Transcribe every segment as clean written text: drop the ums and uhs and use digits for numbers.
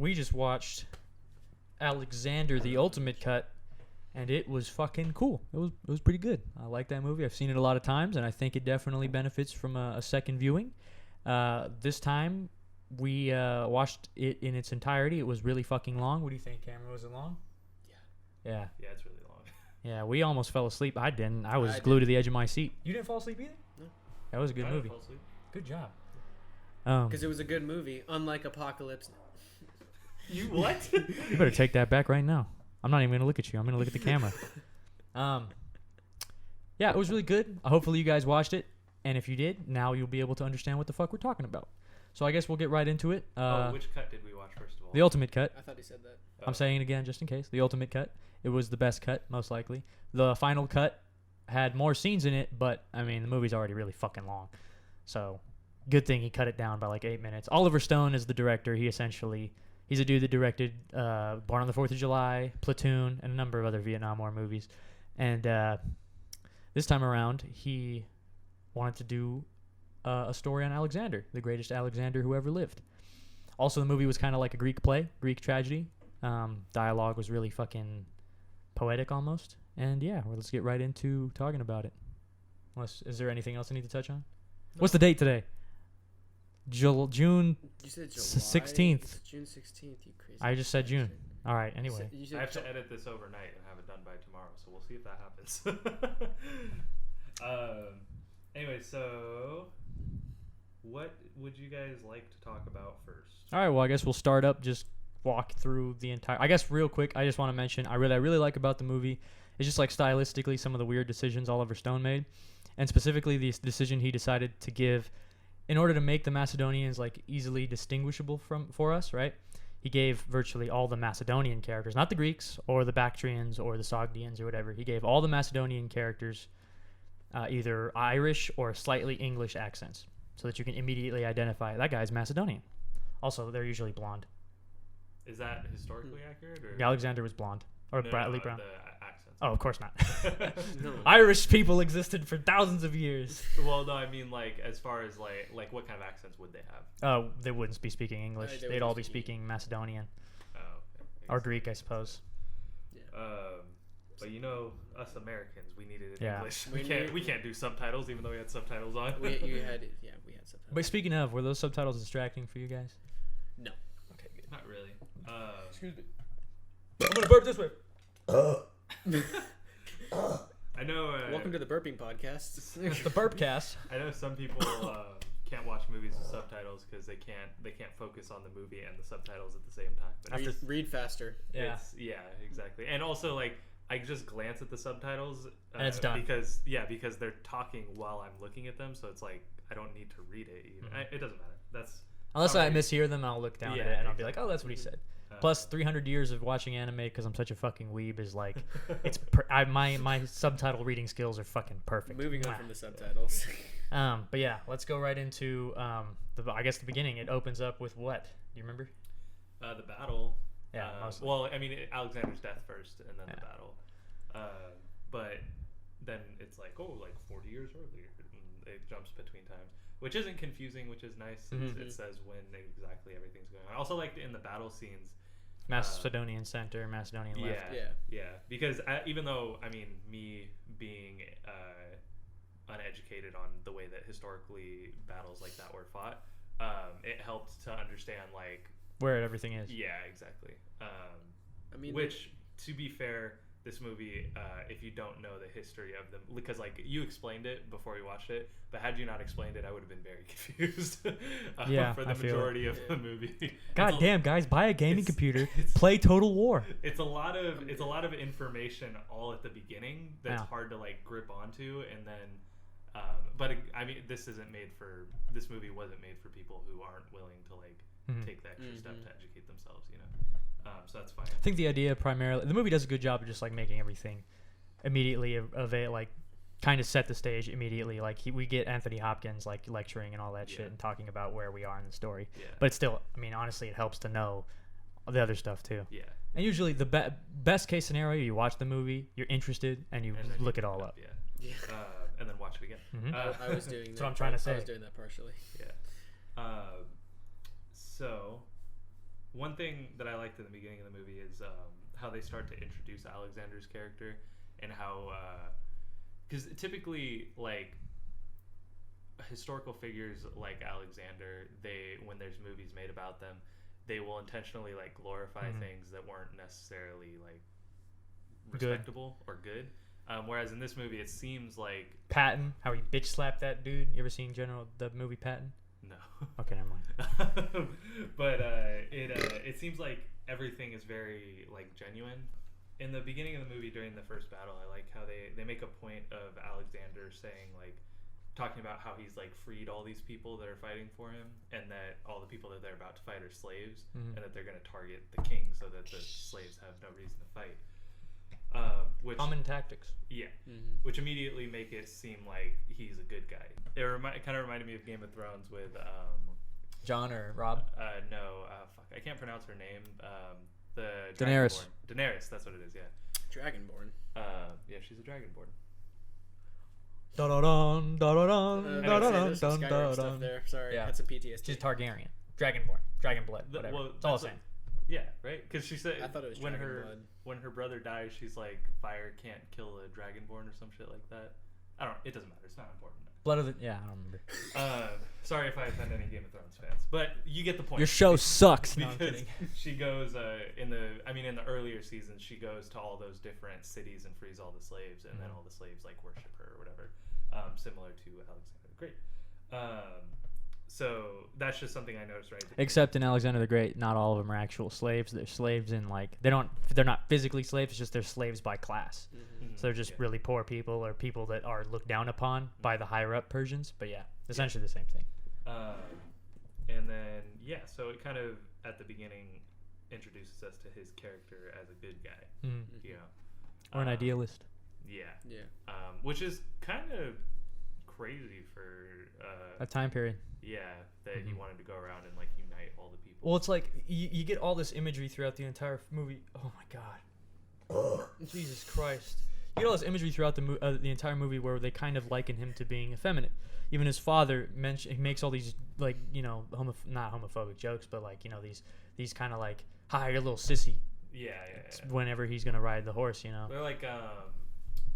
we just watched Alexander the Ultimate Cut, and it was fucking cool. It was pretty good. I like that movie. I've seen it a lot of times, and I think it definitely benefits from a second viewing. This time, we watched it in its entirety. It was really fucking long. What do you think, Cameron? Was it long? Yeah. Yeah, it's really long. Yeah, we almost fell asleep. I didn't. I was glued to the edge of my seat. You didn't fall asleep either? No. That was a good movie. Fall asleep. Good job. Because it was a good movie, unlike Apocalypse. You what? You better take that back right now. I'm not even going to look at you. I'm going to look at the camera. Yeah, it was really good. Hopefully you guys watched it. And if you did, now you'll be able to understand what the fuck we're talking about. So I guess we'll get right into it. Which cut did we watch first of all? The Ultimate Cut. I thought he said that. I'm saying it again just in case. The Ultimate Cut. It was the best cut, most likely. The final cut had more scenes in it, but, I mean, the movie's already really fucking long. So, good thing he cut it down by like 8 minutes. Oliver Stone is the director. He's a dude that directed Born on the 4th of July, Platoon, and a number of other Vietnam War movies. And this time around, he wanted to do a story on Alexander, the greatest Alexander who ever lived. Also, the movie was kind of like a Greek play, Greek tragedy. Dialogue was really fucking poetic almost. And yeah, well, let's get right into talking about it. Is there anything else I need to touch on? No. What's the date today? June. You said July 16th. It's June 16th. You crazy. I just said June. All right. Anyway, You said I have to edit this overnight and have it done by tomorrow, so we'll see if that happens. Anyway, so what would you guys like to talk about first? all right. Well, I guess we'll start up. Just walk through the entire. I guess real quick, I just want to mention I really like about the movie is just like stylistically some of the weird decisions Oliver Stone made, and specifically the decision he decided to give in order to make the Macedonians like easily distinguishable for us, right? He gave virtually all the Macedonian characters, not the Greeks or the Bactrians or the Sogdians or whatever. He gave all the Macedonian characters either Irish or slightly English accents so that you can immediately identify that guy's Macedonian. Also, they're usually blonde. Is that historically accurate? Or? Alexander was blonde. Or Bradley Brown. The accents. Oh, of course not. No. Irish people existed for thousands of years. Well, no, I mean like as far as like what kind of accents would they have? They wouldn't be speaking English. They They'd would all be be speaking Macedonian. Oh, okay. Or Greek, I suppose. Yeah. But you know, us Americans, we needed it in Yeah. English. We We can't do subtitles, even though we had subtitles on. we had subtitles. But speaking of, were those subtitles distracting for you guys? No. Okay, good. Not really. Excuse me. I'm gonna burp this way. I know. Welcome to the burping podcast. It's the Burpcast. I know some people can't watch movies with subtitles because they can't focus on the movie and the subtitles at the same time. But Read faster. Yeah. yeah, exactly. And also like I just glance at the subtitles And it's done. because they're talking while I'm looking at them, so it's like I don't need to read it even. It doesn't matter. That's Unless how I mishear them, I'll look down at it and I'll be like, oh, that's what he said. Plus, 300 years of watching anime because I'm such a fucking weeb is like, my subtitle reading skills are fucking perfect. Moving on Mwah. from the subtitles. But yeah, let's go right into the beginning. It opens up with what? Do you remember? the battle. Yeah, mostly. Well, I mean, Alexander's death first, and then the battle. But then it's like, oh, like 40 years earlier. And it jumps between times, which isn't confusing, which is nice. Mm-hmm. It says when exactly everything's going on. I also like in the battle scenes. Macedonian center, Macedonian left. Yeah. Because even though, I mean, me being uneducated on the way that historically battles like that were fought, it helped to understand like where everything is. Yeah, exactly. I mean, which, to be fair, this movie, if you don't know the history of them, because like you explained it before we watched it, but had you not explained it, I would have been very confused. For the majority of the movie. God damn, guys, buy a gaming computer, play Total War. It's a lot of information all at the beginning that's hard to like grip onto, and then, but I mean, this movie wasn't made for people who aren't willing to like take the extra step to educate themselves, you know. So that's fine. I think the idea primarily, the movie does a good job of just like making everything immediately like kind of set the stage immediately. Like we get Anthony Hopkins like lecturing and all that shit and talking about where we are in the story. Yeah. But it's still, I mean, honestly, it helps to know the other stuff too. Yeah. And usually the best case scenario, you watch the movie, you're interested, and you look it all up. Yeah. And then watch it again. Mm-hmm. I was doing that. That's what I'm trying to say. I was doing that partially. Yeah. So one thing that I liked in the beginning of the movie is how they start to introduce Alexander's character and how, because typically like historical figures like Alexander, when there's movies made about them, they will intentionally like glorify things that weren't necessarily like respectable or good. Whereas in this movie, it seems like Patton, how he bitch slapped that dude. You ever seen the movie Patton? No. Okay, never mind. But it seems like everything is very like genuine. In the beginning of the movie, during the first battle, I like how they make a point of Alexander saying like, talking about how he's like freed all these people that are fighting for him, and that all the people that they're about to fight are slaves, and that they're going to target the king so that the slaves have no reason to fight. Which common tactics. Yeah, which immediately make it seem like he's a good guy. It kind of reminded me of Game of Thrones with John or Rob? No, fuck, I can't pronounce her name. The Daenerys. Daenerys, that's what it is. Yeah. Dragonborn. Yeah, she's a dragonborn. Da-da-dun, da-da-dun, da-da-dun, some Skyrim dun-dun. stuff there. Sorry, Yeah. I had some PTSD. She's Targaryen. Dragonborn. Dragon blood. Whatever. Well, it's all the same. Yeah, right? Because she said I thought it was when Dragonblood. when her brother dies, she's like, fire can't kill a dragonborn or some shit like that. It doesn't matter. It's not important. Blood of the... Yeah, I don't remember. Sorry if I offend any Game of Thrones fans, but you get the point. Your show sucks. No, I'm Because kidding. she goes in the earlier seasons, she goes to all those different cities and frees all the slaves, and then all the slaves like worship her or whatever, similar to Alexander the Great. So that's just something I noticed right at the Except in Alexander the Great, not all of them are actual slaves. They're slaves in like they're not physically slaves. It's just they're slaves by class. So they're just really poor people or people that are looked down upon by the higher up Persians. But yeah, essentially the same thing. And then so it kind of at the beginning introduces us to his character as a good guy, you know, Or an idealist. Yeah. Yeah. Which is kind of crazy for A time period. yeah, that he wanted to go around and like unite all the people. Well, it's like you get all this imagery throughout the entire movie. Oh my god. Jesus Christ. You get all this imagery throughout the entire movie where they kind of liken him to being effeminate. Even his father he makes all these like, you know, not homophobic jokes, but like, you know, these kind of like, hi, you're a little sissy. Yeah. Whenever he's gonna ride the horse, you know. They're like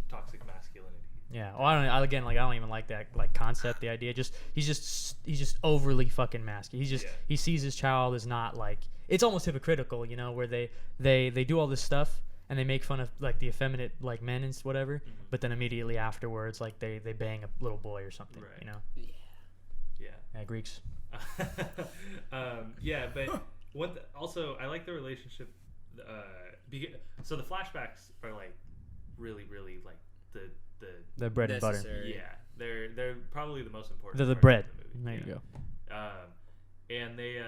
toxic masculinity. Yeah. Well, I don't even like that like concept. The idea, he's just overly fucking masculine. He sees his child as not like, it's almost hypocritical, you know, where they do all this stuff and they make fun of like the effeminate like men and whatever, but then immediately afterwards like they bang a little boy or something, right. you know. Yeah. Greeks. Yeah, but also I like the relationship. So the flashbacks are like really like the bread and butter. Yeah, they're probably the most important. They're the part bread. of the movie. There you go. And they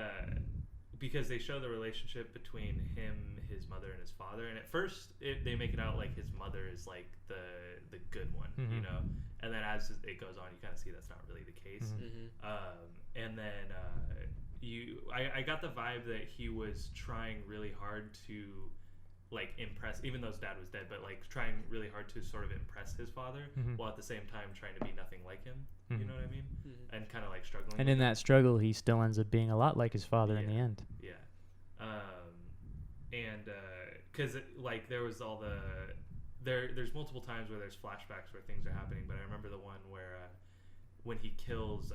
because they show the relationship between him, his mother, and his father. And at first, they make it out like his mother is like the good one, you know. And then as it goes on, you kind of see that's not really the case. And then I got the vibe that he was trying really hard to like impress, even though his dad was dead, but like trying really hard to sort of impress his father, while at the same time trying to be nothing like him. You know what I mean? And kind of like struggling. And in that struggle, he still ends up being a lot like his father in the end. Yeah. And because like there was all there's multiple times where there's flashbacks where things are happening, but I remember the one where when he kills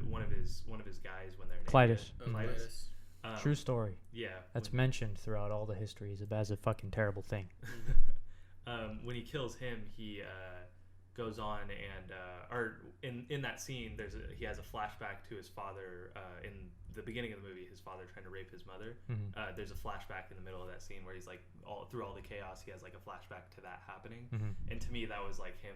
one of his guys when they're naked. Clytus. True story. Yeah. That's mentioned throughout all the histories as a fucking terrible thing. When he kills him, he goes on and or in that scene he has a flashback to his father in the beginning of the movie, his father trying to rape his mother. There's a flashback in the middle of that scene where he's like through all the chaos, he has like a flashback to that happening. And to me that was like him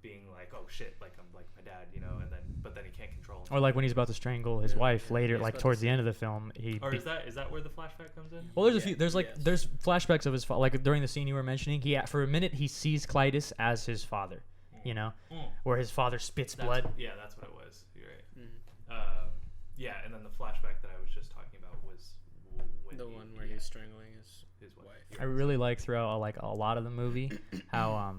being like, oh shit, like I'm like my dad, you know, but then he can't control him. Or like when he's about to strangle his wife later, like towards the end of the film. Is that where the flashback comes in? Well, there's a few. There's there's flashbacks of his like during the scene you were mentioning. For a minute he sees Clytus as his father, you know, where his father spits blood. That's what it was. You're right. Yeah, and then the flashback that I was just talking about was when the one where he's strangling his wife. I really like throughout like a lot of the movie how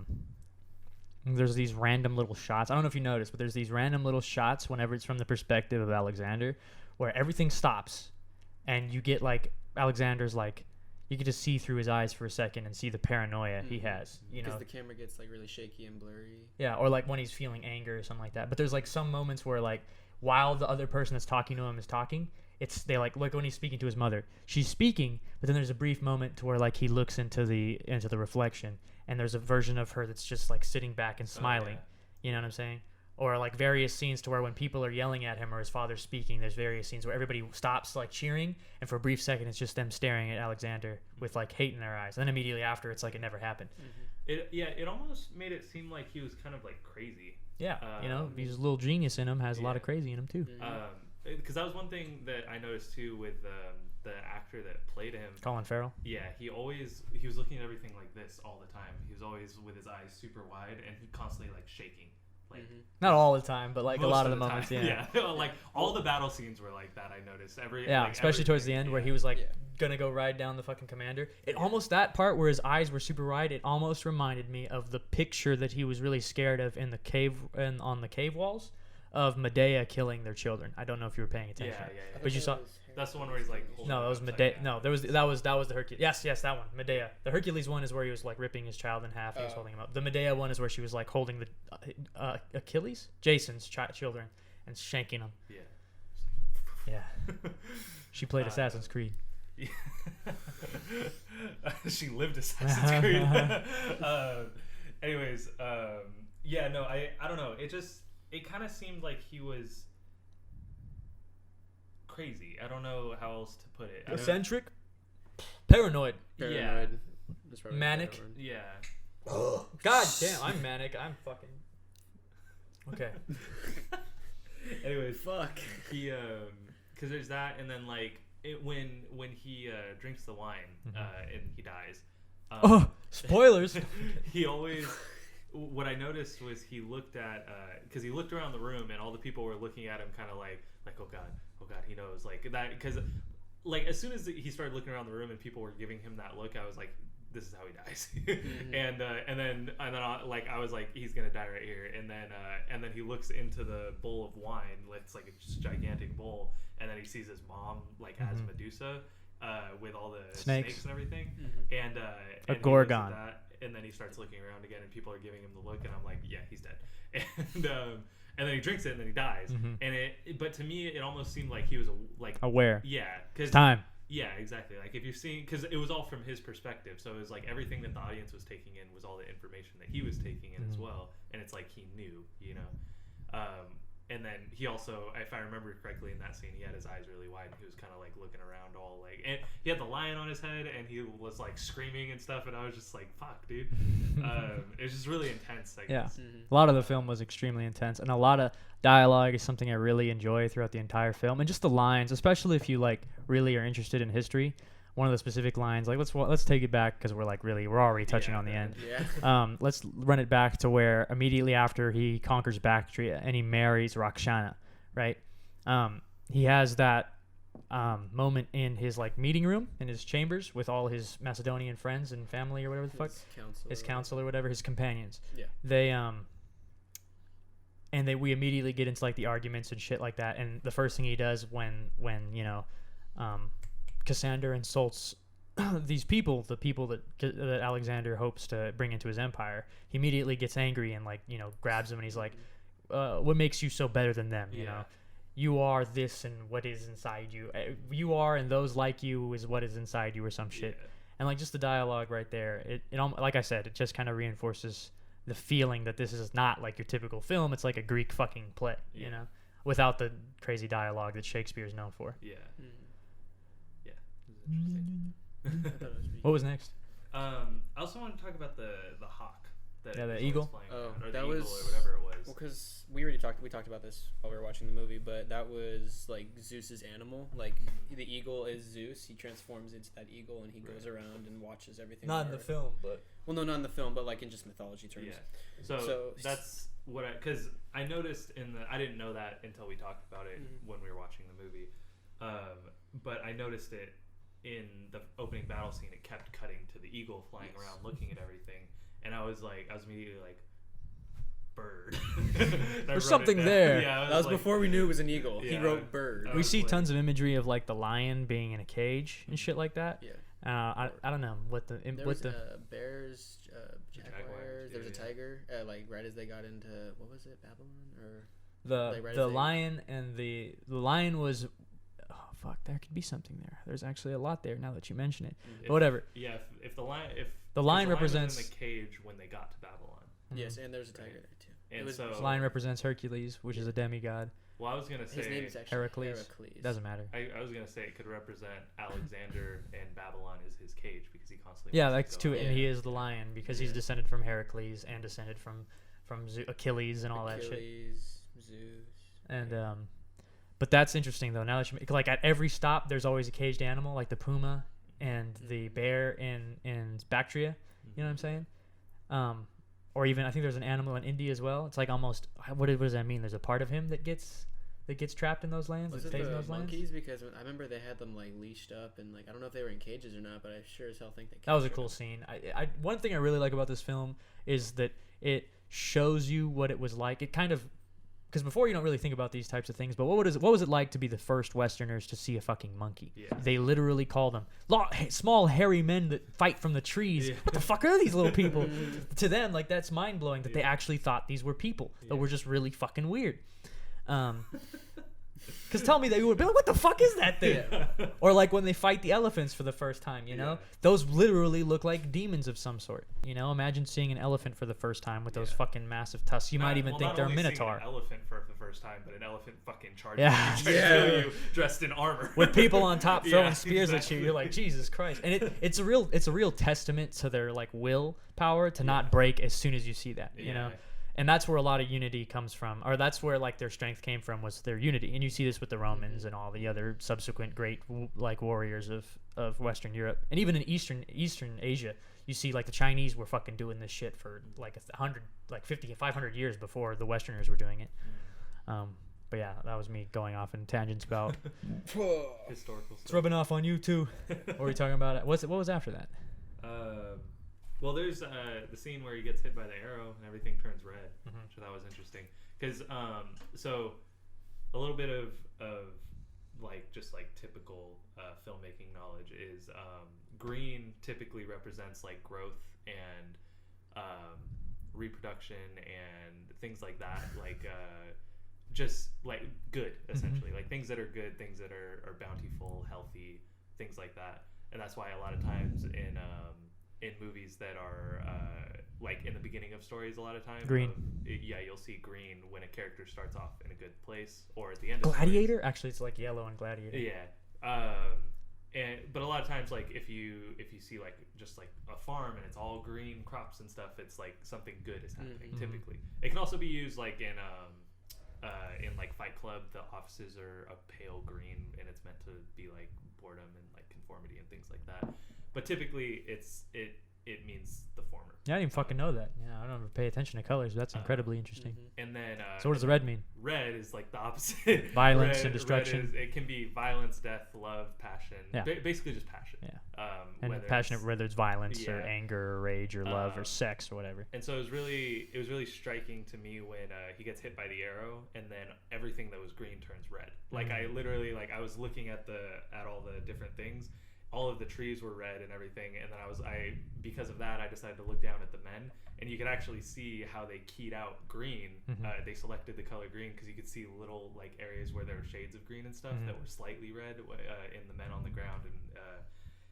there's these random little shots. I don't know if you noticed, but there's these random little shots whenever it's from the perspective of Alexander, where everything stops, and you get like Alexander's like. You can just see through his eyes for a second and see the paranoia he has, you know. Because the camera gets like really shaky and blurry. Yeah, or like when he's feeling anger or something like that. But there's like some moments where like while the other person that's talking to him is talking, they like when he's speaking to his mother, she's speaking, but then there's a brief moment to where like he looks into the reflection, and there's a version of her that's just like sitting back and smiling. Oh, yeah. You know what I'm saying? Or like various scenes to where when people are yelling at him or his father's speaking, there's various scenes where everybody stops like cheering, and for a brief second it's just them staring at Alexander with like hate in their eyes. And then immediately after it's like it never happened. It almost made it seem like he was kind of like crazy. Yeah, you know, he's a little genius in him, has a lot of crazy in him too. Because that was one thing that I noticed too with the actor that played him, Colin Farrell. Yeah, he was looking at everything like this all the time. He was always with his eyes super wide and constantly like shaking. Like not all the time, but like a lot of the moments, yeah. Like all the battle scenes were like that. I noticed especially towards the end where he was like gonna go ride down the fucking commander. It almost that part where his eyes were super wide. It almost reminded me of the picture that he was really scared of in the cave and on the cave walls of Medea killing their children. I don't know if you were paying attention. Yeah. But you saw. That's the one where he's like. No, that was Medea. No, that was the Hercules. Yes, that one, Medea. The Hercules one is where he was like ripping his child in half. He was holding him up. The Medea one is where she was like holding the Achilles, Jason's children, and shanking them. Yeah. She played Assassin's Creed. Yeah. She lived Assassin's Creed. Anyways, no, I don't know. It kind of seemed like he was crazy. I don't know how else to put it. Eccentric, paranoid. Yeah, manic. Yeah. God damn, I'm manic. I'm fucking. Okay. Anyways, fuck. He because there's that, and then like when he drinks the wine and he dies. Spoilers. He always. What I noticed was he looked at because he looked around the room and all the people were looking at him kind of like oh god he knows like that because like as soon as he started looking around the room and people were giving him that look I was like this is how he dies and then I was like he's gonna die right here and then he looks into the bowl of wine it's like a gigantic bowl and then he sees his mom like as Medusa with all the snakes and everything and a Gorgon. And then he starts looking around again, and people are giving him the look, and I'm like, yeah, he's dead. And then he drinks it, and then he dies. But to me, it almost seemed like he was aware. Yeah, because time. Yeah, exactly. Like if you're seeing, because it was all from his perspective, so it was like everything that the audience was taking in was all the information that he was taking in as well, and it's like he knew, you know. And then he also, if I remember correctly in that scene, he had his eyes really wide. He was kind of like looking around all like, and he had the lion on his head and he was like screaming and stuff. And I was just like, fuck, dude. It was just really intense. I guess. Yeah. A lot of the film was extremely intense and a lot of dialogue is something I really enjoy throughout the entire film. And just the lines, especially if you like really are interested in history. One of the specific lines, like let's take it back because we're already touching on the end. Yeah. Let's run it back to where immediately after he conquers Bactria and he marries Rakshana, right? He has that moment in his like meeting room in his chambers with all his Macedonian friends and family or whatever the fuck, his council or whatever, his companions. Yeah. We immediately get into like the arguments and shit like that. And the first thing he does when you know. Cassander insults these people, the people that Alexander hopes to bring into his empire. He immediately gets angry and like, you know, grabs him and he's like, what makes you so better than them? You know, you are this and what is inside you. You are and those like you is what is inside you or some shit. And like just the dialogue right there, it like I said, it just kind of reinforces the feeling that this is not like your typical film. It's like a Greek fucking play, you know, without the crazy dialogue that Shakespeare is known for. Yeah. What was next? I also want to talk about the hawk. The eagle. Or the eagle or whatever it was. Well, because we talked about this while we were watching the movie, but that was like Zeus's animal. Like the eagle is Zeus. He transforms into that eagle and he goes around and watches everything. Not in the film, but not in the film, but like in just mythology terms. Yeah. So that's what because I noticed I didn't know that until we talked about it when we were watching the movie. But I noticed it. In the opening battle scene, it kept cutting to the eagle flying around looking at everything, and I was immediately like, bird. There's something there. Yeah, that was like, before we knew it was an eagle. Yeah, he wrote bird. we see tons of imagery of like the lion being in a cage and shit like that. Yeah. I don't know what the There what was the bears, jaguars. There was a tiger. Like right as they got into what was it, Babylon or the like, right the as they- lion and the lion was. Oh fuck! There could be something there. There's actually a lot there now that you mention it. But whatever. Yeah, if the lion represents was in the cage when they got to Babylon. Yes, and there's a tiger there too. And so The lion represents Hercules, which is a demigod. well, I was gonna say His name is actually Heracles. Doesn't matter. I was gonna say it could represent Alexander, and Babylon is his cage because he constantly. Yeah, wants that's to too. go And out. he is the lion because he's descended from Heracles and descended from Achilles and all that shit. Achilles, Zeus. And but that's interesting though. Now that like at every stop, there's always a caged animal, like the puma and the bear in Bactria. You know what I'm saying? Or even I think there's an animal in India as well. It's like almost what does that mean? There's a part of him that gets trapped in those lands. Was that it stays in the those lands. monkeys? Because I remember they had them like leashed up and like I don't know if they were in cages or not, but I sure as hell think they. That was a captured cool them. scene. I one thing I really like about this film is that it shows you what it was like. It kind of because before you don't really think about these types of things, but what was it like to be the first Westerners to see a fucking monkey? Yeah. They literally call them small hairy men that fight from the trees. Yeah. What the fuck are these little people? To them, like that's mind blowing that they Yeah. actually thought these were people that Yeah. were just really fucking weird. Because tell me that you would be like, what the fuck is that thing? Or like when they fight the elephants for the first time, you know? Yeah. Those literally look like demons of some sort. You know, imagine seeing an elephant for the first time with those Yeah. fucking massive tusks. You might even think not they're a only seeing minotaur. An elephant for the first time, but an elephant fucking charging Yeah. you, trying to kill you, dressed in armor. With people on top throwing Yeah, spears at exactly. you, you're like, Jesus Christ. And it's a real testament to their like will power to not break as soon as you see that, you know? And that's where a lot of unity comes from, or that's where like their strength came from, was their unity. And you see this with the Romans and all the other subsequent great like warriors of Western Europe, and even in Eastern Asia. You see like the Chinese were fucking doing this shit for like 500 years before the Westerners were doing it. But yeah, that was me going off in tangents about Historical it's stuff. rubbing off on you too. What were you talking about? What was after that? Well, there's the scene where he gets hit by the arrow and everything turns red, Mhm. which I thought was interesting. Because so a little bit of like just like typical filmmaking knowledge is green typically represents like growth and reproduction and things like that, like just like good essentially, like things that are good, things that are bountiful, healthy, things like that. And that's why a lot of times in movies that are like in the beginning of stories, a lot of times Green. You'll see green when a character starts off in a good place, or at the end of Gladiator? Actually, it's like yellow and Gladiator. yeah. But a lot of times, like if you see like just like a farm and it's all green crops and stuff, it's like something good is happening. Mhm. Typically, it can also be used like in like Fight Club. The offices are a pale green, and it's meant to be like boredom and like conformity and things like that. But typically, it means the former. Yeah, I didn't even fucking know that. Yeah, I don't ever pay attention to colors. That's incredibly interesting. And then So what does the red mean? Red is like the opposite. Violence Red- and destruction. It can be violence, death, love, passion. Yeah. Basically just passion. Yeah. Whether And passionate, it's- whether it's violence or yeah. anger or rage or love or Um, sex or whatever. And so it was really striking to me when he gets hit by the arrow, and then everything that was green turns red. Like I literally I was looking at all the different things. All of the trees were red and everything, and then because of that I decided to look down at the men, and you could actually see how they keyed out green. They selected the color green because you could see little like areas where there were shades of green and stuff that were slightly red in the men on the ground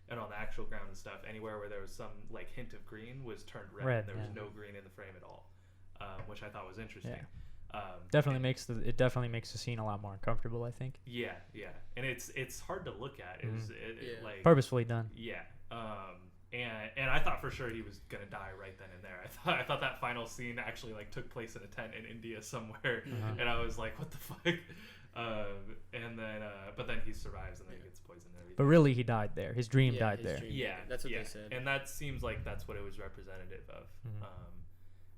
and on the actual ground and stuff. Anywhere where there was some like hint of green was turned red. And there was no green in the frame at all, which I thought was interesting. Yeah. Definitely makes the scene a lot more uncomfortable, I think. Yeah, and it's hard to look at. Like Purposefully done. Yeah, and I thought for sure he was gonna die right then and there. I thought that final scene actually like took place in a tent in India somewhere, and I was like, what the fuck? And then but then he survives and then he gets poisoned and everything. But really, he died there. His dream died there. Yeah, that's what they said. And that seems like that's what it was representative of.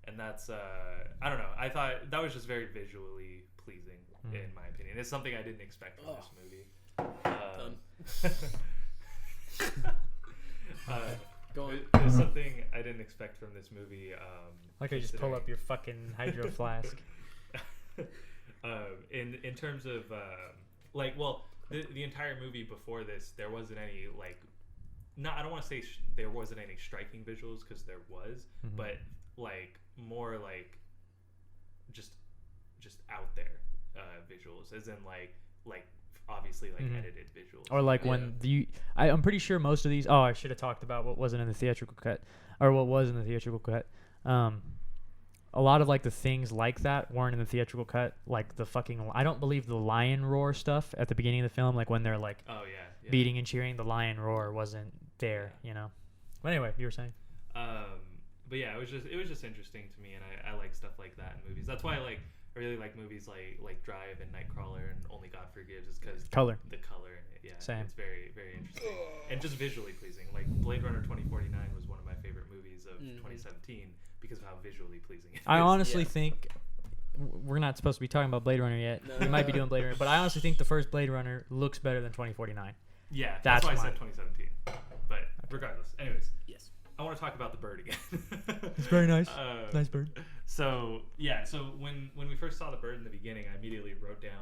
And that's I don't know. I thought that was just very visually pleasing in my opinion. It's something I didn't expect from this movie. Go on. It was something I didn't expect from this movie. Like I just pull up your fucking hydro flask. In terms of Like, well, the entire movie before this, there wasn't any like, I don't want to say there wasn't any striking visuals because there was, but like more like just out there visuals, as in like obviously like edited visuals, or like when I'm pretty sure most of these. Oh, I should have talked about what wasn't in the theatrical cut, or what was in the theatrical cut. A lot of like the things like that weren't in the theatrical cut. Like the fucking, I don't believe the lion roar stuff at the beginning of the film, like when they're like beating and cheering, the lion roar wasn't there, you know. But anyway, you were saying. But yeah, it was just interesting to me, and I like stuff like that in movies. That's why I really like movies like Drive and Nightcrawler and Only God Forgives, is because the color in it, Same. It's very, very interesting and just visually pleasing. Like Blade Runner 2049 was one of my favorite movies of 2017 because of how visually pleasing it is. I honestly think we're not supposed to be talking about Blade Runner yet. No. We might be doing Blade Runner, but I honestly think the first Blade Runner looks better than 2049. Yeah, that's why I said 2017. But regardless, anyways. Yes. I want to talk about the bird again. It's very nice. Nice bird. So when we first saw the bird in the beginning, I immediately wrote down,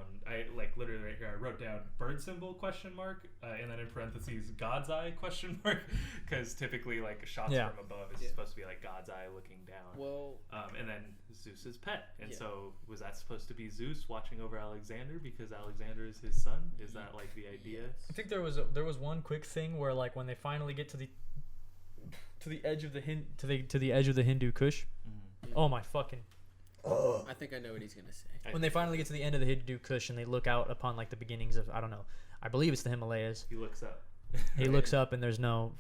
literally right here, I wrote down bird symbol ? And then in parentheses God's eye ? Because typically like shots from above is supposed to be like God's eye looking down. Well, and then Zeus's pet, and so was that supposed to be Zeus watching over Alexander because Alexander is his son? Is that like the idea? I think there was one quick thing where like when they finally get to the edge of the Hindu Kush. Oh my fucking! I think I know what he's gonna say. When they finally get to the end of the Hindu Kush and they look out upon like the beginnings of, I don't know, I believe it's the Himalayas. He looks up. He looks up and there's no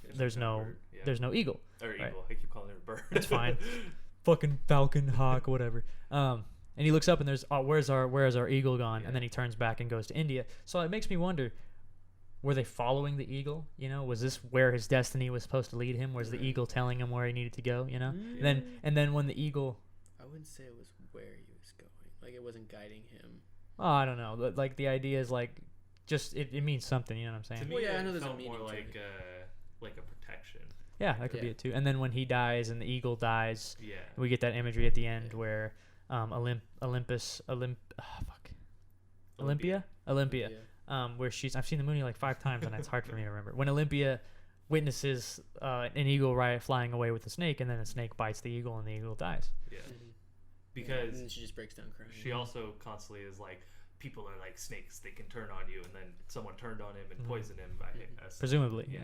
eagle. Or right? eagle. I keep calling it a bird. It's fine. Fucking falcon, hawk, whatever. And he looks up and there's where's our eagle gone? And then he turns back and goes to India. So it makes me wonder, were they following the eagle? You know, was this where his destiny was supposed to lead him? Was the eagle telling him where he needed to go? You know, and then when the eagle, I wouldn't say it was where he was going. Like it wasn't guiding him. Oh, I don't know. Like the idea is like, just it means something. You know what I'm saying? To me, I know there's a meaning more like a protection. Yeah, that could be it too. And then when he dies and the eagle dies, we get that imagery at the end where Olympia. Where I've seen the movie like 5 times and it's hard for me to remember. When Olympia witnesses an eagle flying away with a snake, and then a snake bites the eagle and the eagle dies. Yeah. Because and then she just breaks down crying. She also constantly is like, people are like snakes, they can turn on you, and then someone turned on him and poisoned him. Presumably, yeah.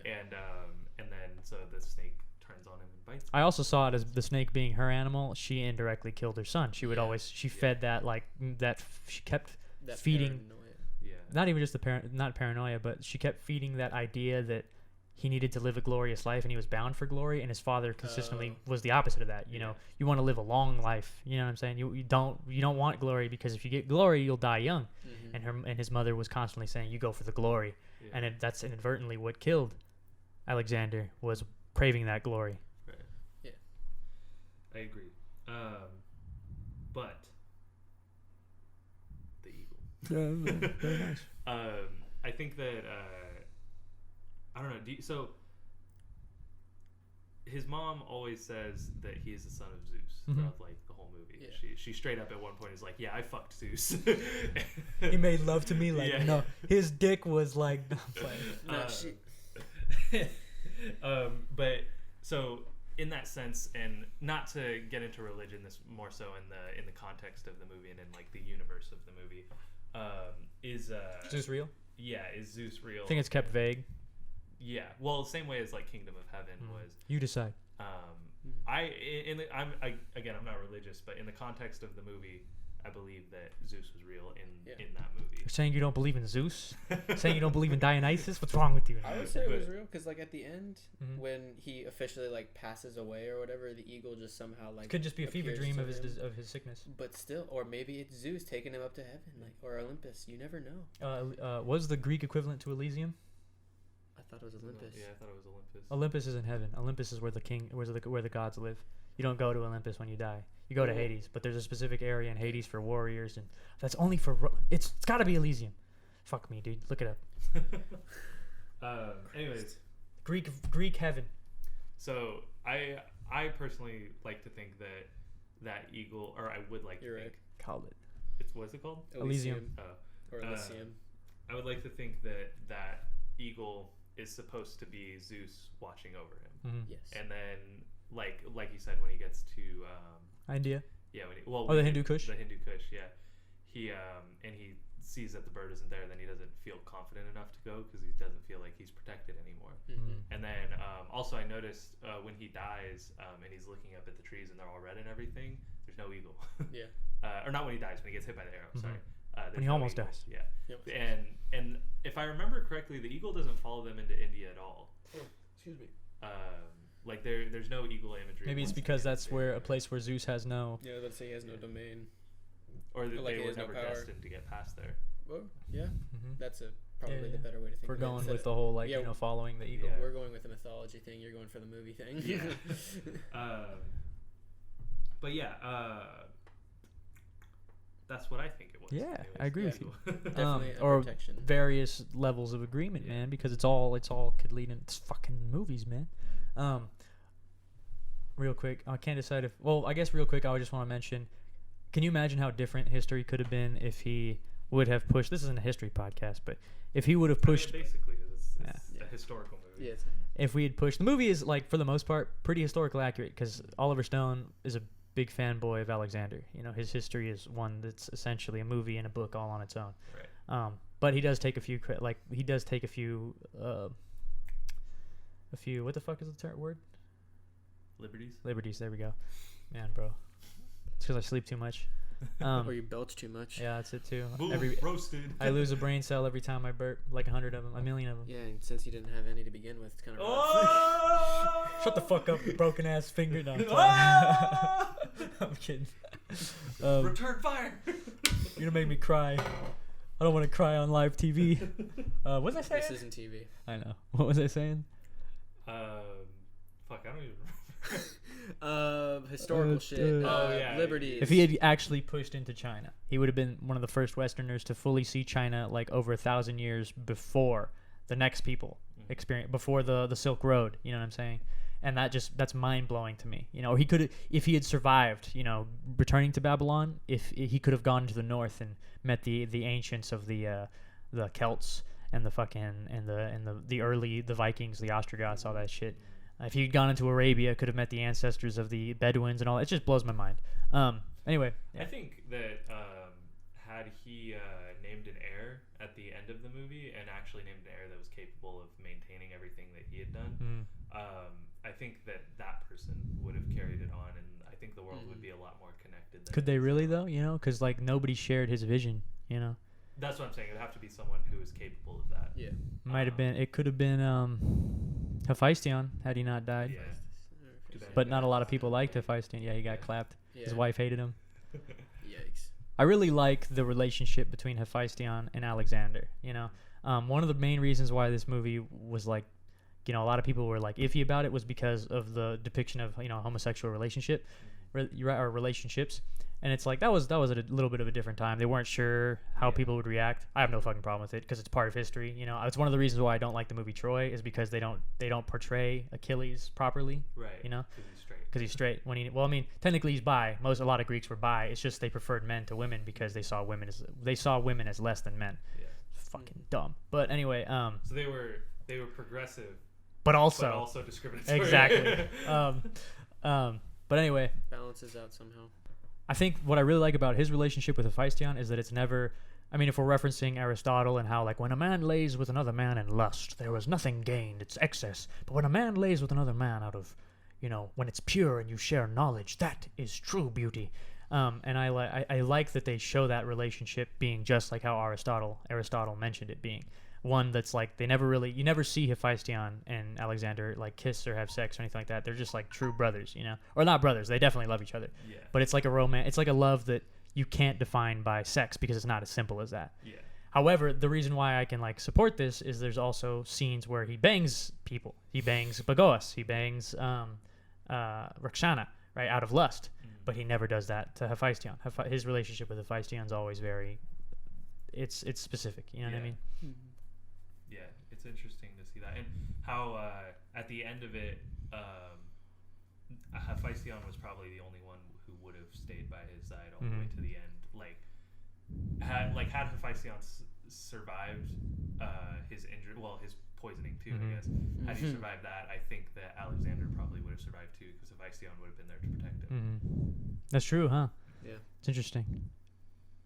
And then so the snake turns on him and bites him. I also saw it as the snake being her animal. She indirectly killed her son. She would always fed that she kept feeding. Paranoia. Not even just not paranoia, but she kept feeding that idea that he needed to live a glorious life and he was bound for glory, and his father consistently was the opposite of that. You know, you want to live a long life. You know what I'm saying? You don't want glory, because if you get glory, you'll die young. And his mother was constantly saying, you go for the glory. And that's inadvertently what killed Alexander, was craving that glory. Right. Yeah. I agree. But the eagle. Very nice. I think that I don't know. So his mom always says that he is the son of Zeus throughout like the whole movie. Yeah. She straight up at one point is like, "Yeah, I fucked Zeus." He made love to me like no. His dick was like but so in that sense, and not to get into religion, this more so in the context of the movie and in like the universe of the movie, is Zeus real? Yeah, is Zeus real? I think it's kept vague. Yeah, well, same way as like Kingdom of Heaven was. You decide. I'm not religious, but in the context of the movie, I believe that Zeus was real in that movie. You're saying you don't believe in Zeus? Saying you don't believe in Dionysus? What's wrong with you? I would say it was real, because like at the end, when he officially like passes away or whatever, the eagle just somehow like could just be a fever dream of his sickness. But still, or maybe it's Zeus taking him up to heaven, like, or Olympus. You never know. Was the Greek equivalent to Elysium? I thought it was Olympus. Yeah, I thought it was Olympus. Olympus is in heaven. Olympus is where the gods live. You don't go to Olympus when you die. You go to Hades, but there's a specific area in Hades for warriors, and that's only for it's got to be Elysium. Fuck me, dude. Look it up. Anyways, Greek heaven. So I personally like to think that eagle, or I would like to think. Right. Called it. What's it called? Elysium. Or Elysium. I would like to think that eagle is supposed to be Zeus watching over him. Mm-hmm. Yes. And then, like you said, when he gets to India. yeah, The Hindu Kush. The Hindu Kush, yeah. He sees that the bird isn't there, then he doesn't feel confident enough to go because he doesn't feel like he's protected anymore. Mm-hmm. And then also I noticed when he dies and he's looking up at the trees and they're all red and everything, there's no eagle. Yeah. Or not when he dies, when he gets hit by the arrow. Mm-hmm. Sorry. When he almost dies. Yeah. Yep. And if I remember correctly, the eagle doesn't follow them into India at all. Oh, excuse me. Like there's no eagle imagery. Maybe it's once because they get that's there. where a place where Zeus has no. Yeah, let's say he has no domain. Or that like they he were has no never power. destined to get past there. Well, yeah, Mm-hmm. that's probably Yeah. the better way to think. We're of it. going Instead with of- the whole yeah, following the eagle. Yeah. We're going with the mythology thing. You're going for the movie thing. Yeah. But yeah, that's what I think it was. Yeah, anyways. I agree Yeah. with you. Definitely a or protection. various levels of agreement, Yeah. man, because it's all could lead into fucking movies, man. Real quick, I can't decide if. Well, I guess real quick, I would just want to mention. Can you imagine how different history could have been if he would have pushed? This isn't a history podcast, but if he would have pushed, Basically, it's Yeah. a historical movie. Yes. if we had pushed, the movie is like for the most part pretty historically accurate because Oliver Stone is a big fanboy of Alexander. You know, his history is one that's essentially a movie and a book all on its own. Right. But he does take a few what the fuck is the word? Liberties. There we go. Man, bro. It's because I sleep too much. Or you belch too much. Yeah, that's it too. Boom, roasted. I lose a brain cell every time I burp, like 100 of them, a million of them. Yeah, and since you didn't have any to begin with, it's kind of rough. Oh! Shut the fuck up, broken ass finger. No, I'm kidding. Ah! I'm kidding. Return fire. You're gonna make me cry. I don't want to cry on live TV. What was I saying? This isn't TV. I know. What was I saying? Fuck, I don't even remember. Historical shit. Oh, yeah. Liberties. If he had actually pushed into China, he would have been one of the first Westerners to fully see China like over 1,000 years before the next people experience, before the Silk Road. You know what I'm saying? And that's mind blowing to me. You know, he could, if he had survived, you know, returning to Babylon, if he could have gone to the north and met the ancients of the Celts and the fucking and the early Vikings, the Ostrogoths, all that shit. If he'd gone into Arabia, could have met the ancestors of the Bedouins and all. It just blows my mind. Anyway, I think that had he named an heir at the end of the movie and actually named an heir that was capable of maintaining everything that he had done, I think that person would have carried it on, and I think the world would be a lot more connected. Than could they really though? You know, because like nobody shared his vision. You know, That's what I'm saying. It would have to be someone who is capable of that. Yeah. might have been. It could have been Hephaestion had he not died. Yeah. Too bad But he not got a lot of clapped. people liked Hephaestion. Yeah, he got Yeah. clapped. Yeah. His wife hated him. Yikes. I really like the relationship between Hephaestion and Alexander. You know, one of the main reasons why this movie was like, you know, a lot of people were like iffy about it was because of the depiction of, you know, homosexual relationship, or relationships. And it's like that was a little bit of a different time. They weren't sure how Yeah. people would react. I have no fucking problem with it because it's part of history. You know, it's one of the reasons why I don't like the movie Troy is because they don't portray Achilles properly. Right. You know, Because he's straight. because he's straight. I mean, technically he's bi. A lot of Greeks were bi. It's just they preferred men to women because they saw women as less than men. Yeah. Fucking dumb. But anyway, So they were progressive, but but also also discriminatory. exactly. But anyway, Balances out somehow. I think what I really like about his relationship with Hephaestion is that it's never. I mean, if we're referencing Aristotle and how, like, when a man lays with another man in lust, there was nothing gained, it's excess. But when a man lays with another man out of, you know, when it's pure and you share knowledge, that is true beauty. And I like that they show that relationship being just like how Aristotle mentioned it being. One that's like you never see Hephaestion and Alexander like kiss or have sex or anything like that. They're just like true brothers, you know, or not brothers. They definitely love each other. Yeah. But it's like a romance. It's like a love that you can't define by sex because it's not as simple as that. Yeah. However, the reason why I can like support this is there's also scenes where he bangs people. He bangs Bagoas. He bangs Rakshana, right, out of lust. But he never does that to Hephaestion. His relationship with Hephaestion is always very. It's specific. You know what I Yeah. mean? Yeah, it's interesting to see that, and how at the end of it, Hephaestion was probably the only one who would have stayed by his side all the way to the end. Had Hephaestion survived his injury, well, his poisoning too, Mhm. I guess. Had he survived that, I think that Alexander probably would have survived too, because Hephaestion would have been there to protect him. That's true, huh? Yeah. It's interesting.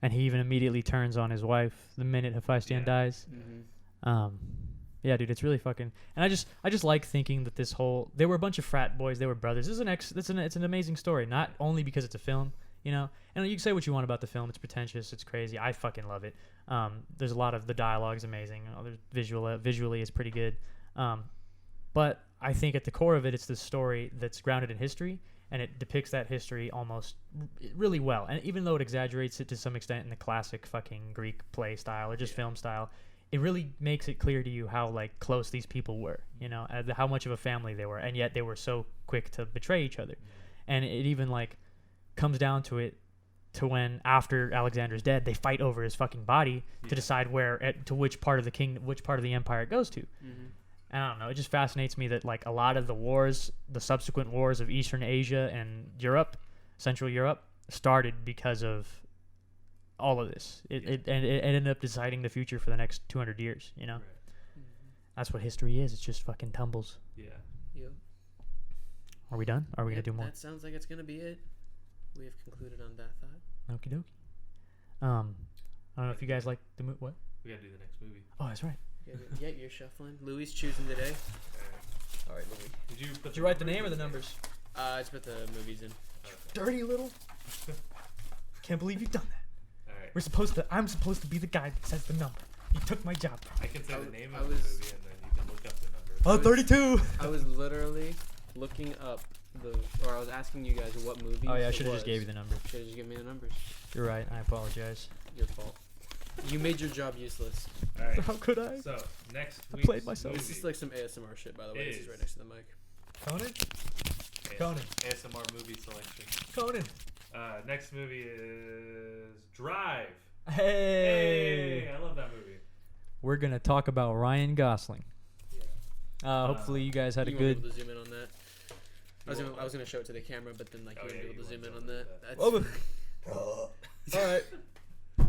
And he even immediately turns on his wife the minute Hephaestion dies. Yeah, dude, it's really fucking. And I just like thinking that they were a bunch of frat boys. They were brothers. It's an amazing story. Not only because it's a film, you know. And you can say what you want about the film. It's pretentious. It's crazy. I fucking love it. There's a lot of the dialogue's amazing. There's visually it's pretty good. But I think at the core of it, it's this story that's grounded in history, and it depicts that history almost really well. And even though it exaggerates it to some extent in the classic fucking Greek play style or just film style, it really makes it clear to you how like close these people were, you know, how much of a family they were, and yet they were so quick to betray each other. And it even like comes down to it to when after Alexander's dead, they fight over his fucking body to decide to which part of the empire it goes to. And I don't know, it just fascinates me that like a lot of the subsequent wars of Eastern Asia and Europe, Central Europe, started because of all of this. It ended up deciding the future for the next 200 years, you know? Right. That's what history is. It's just fucking tumbles. Yeah. Yep. Are we done? Are we going to do more? That sounds like it's going to be it. We have concluded on that thought. Okie dokie. I don't know if you guys like the movie. What? We gotta do the next movie. Oh, that's right. Yeah, you're shuffling. Louis choosing today. All right, Louis. Did you write the name or the numbers? I just put the movies in. Okay. Dirty little. Can't believe you've done that. All right. I'm supposed to be the guy that says the number. You took my job. I can say I the was- name I of the was- movie, and then you can look up the number. Oh, 32. I was literally looking up I was asking you guys what movie. Oh yeah, I should have just gave you the number. Should have just given me the numbers. You're right. I apologize. Your fault. You made your job useless. All right. How could I? So next I week's played myself. This is like some ASMR shit, by the way. This is right next to the mic. Conan? Conan. ASMR movie selection. Conan. Next movie is Drive. Hey. I love that movie. We're gonna talk about Ryan Gosling. Yeah. Hopefully you guys had a You good. won't be able to zoom in on that. I was gonna show it to the camera, but then like you wouldn't be able to zoom in on that. That's All right.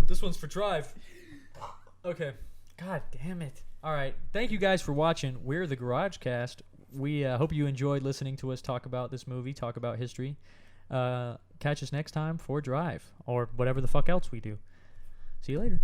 This one's for Drive. Okay. God damn it. All right. Thank you guys for watching. We're the GarageCast. We hope you enjoyed listening to us talk about this movie, talk about history. Catch us next time for Drive or whatever the fuck else we do. See you later.